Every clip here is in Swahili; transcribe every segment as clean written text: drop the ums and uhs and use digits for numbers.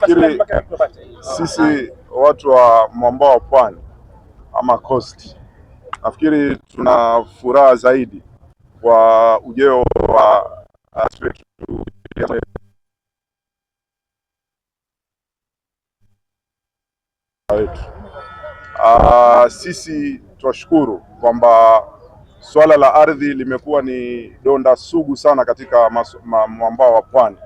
Nafikiri sisi watu wa mwambao wa pwani ama coast, nafikiri tuna furaha zaidi kwa ujio wa wetu. Sisi twashukuru kwamba swala la ardhi limekuwa ni donda sugu sana katika mwambao wa pwani,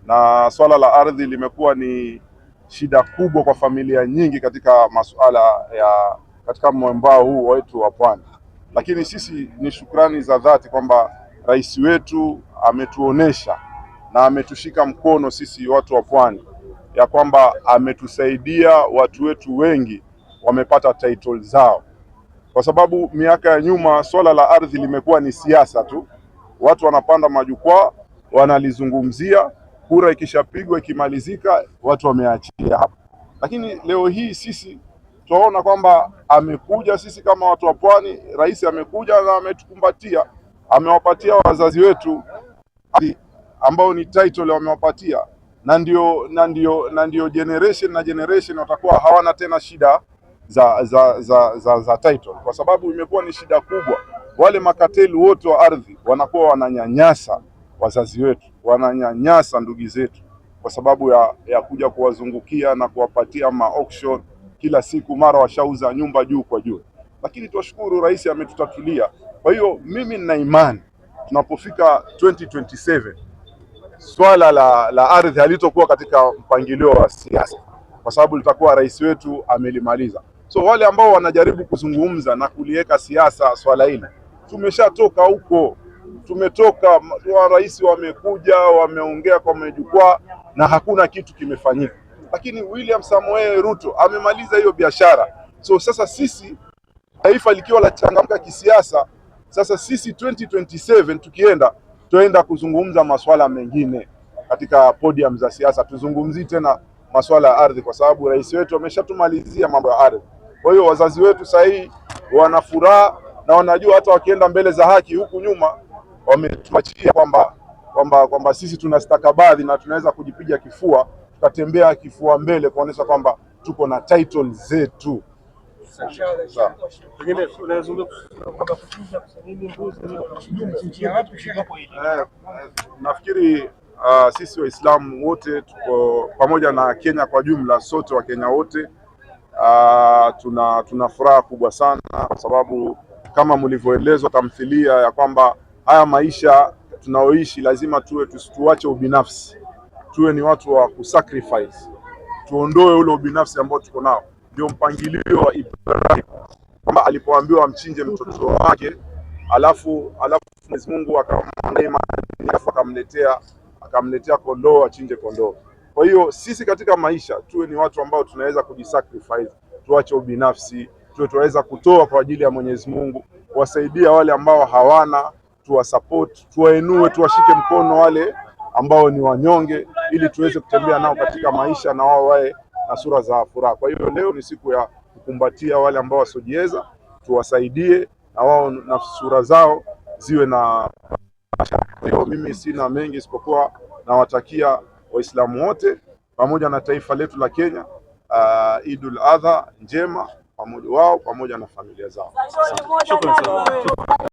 na swala la ardhi limekuwa ni shida kubwa kwa familia nyingi katika masuala ya katika mwambao huu wetu wa pwani. Lakini sisi ni shukrani za dhati kwamba rais wetu ametuonesha na ametushika mkono sisi watu wa pwani, ya kwamba ametusaidia watu wetu wengi wamepata title zao, kwa sababu miaka ya nyuma swala la ardhi limekuwa ni siasa tu, watu wanapanda majukwaa wanalizungumzia, kura ikishapigwa ikimalizika watu wameachia hapo. Lakini leo hii sisi tunaona kwamba amekuja, sisi kama watu wa pwani, rais amekuja na ametukumbatia, amewapatia wazazi wetu ambao ni title wamewapatia, na ndio generation watakuwa hawana tena shida za title, kwa sababu imekuwa ni shida kubwa. Wale makateli wote wa ardhi wanakuwa wananyanyasa wazazi wetu, wananyanyasa ndugu zetu kwa sababu ya kuja kuwazungukia na kuwapatia auction kila siku, mara washauza nyumba juu kwa juu. Lakini tunashukuru rais ametutatulia. Kwa hiyo mimi nina imani tunapofika 2027 swala la ardhi halitokuwa katika mpangilio wa siasa, kwa sababu litakuwa rais wetu amelimaliza. So wale ambao wanajaribu kuzungumza na kuliweka siasa swala hili, tumeshatoka huko, tumetoka. Rais wamekuja wameongea kwa majukwaa na hakuna kitu kimefanyika, lakini William Samoei Ruto amemaliza hiyo biashara. So sasa sisi taifa likiwa la changamka kisiasa, sasa sisi 2027 tuenda kuzungumza masuala mengine katika podium za siasa, tuzungumzie tena masuala ya ardhi, kwa sababu rais wetu ameshatumalizia mambo ya ardhi. Kwa hiyo wazazi wetu sasa hii wana furaha na wanajua hata wakienda mbele za haki huku nyuma wametuachia kwamba sisi tuna stakabadhi na tunaweza kujipiga kifua, tukatembea kifua mbele kuonesha kwamba tuko na title zetu. Nafikiri sisi Waislamu wote tuko pamoja na Kenya kwa jumla, sote wa Kenya wote tuna furaha kubwa sana, kwa sababu kama mlivyoelezwa tamthilia ya kwamba haya maisha tunaoishi lazima tuache ubinafsi, tuwe ni watu wa kusacrifice, tuondoe ule ubinafsi ambao tuko nao. Ndio mpangilio wa Ibrahim kwamba alipoambiwa amchinje mtoto wake, alafu Mwenyezi Mungu akamletea kondoo, achinje kondoo. Kwa hiyo sisi katika maisha tuwe ni watu ambao tunaweza kujisacrifice, tuache ubinafsi, tuweza kutoa kwa ajili ya Mwenyezi Mungu, kuwasaidia wale ambao hawana, tuwasupport, tuwainue, tuwashike mkono wale ambao ni wanyonge, ili tuweze kutembea nao katika maisha na wao wawe na sura za furaha. Kwa hiyo leo ni siku ya kukumbatia wale ambao wasiojiweza, tuwasaidie na wao na sura zao ziwe na. Kwa hiyo mimi sina mengi isipokuwa nawatakia Waislamu wote pamoja na taifa letu la Kenya Idul Adha njema pamoja na familia zao.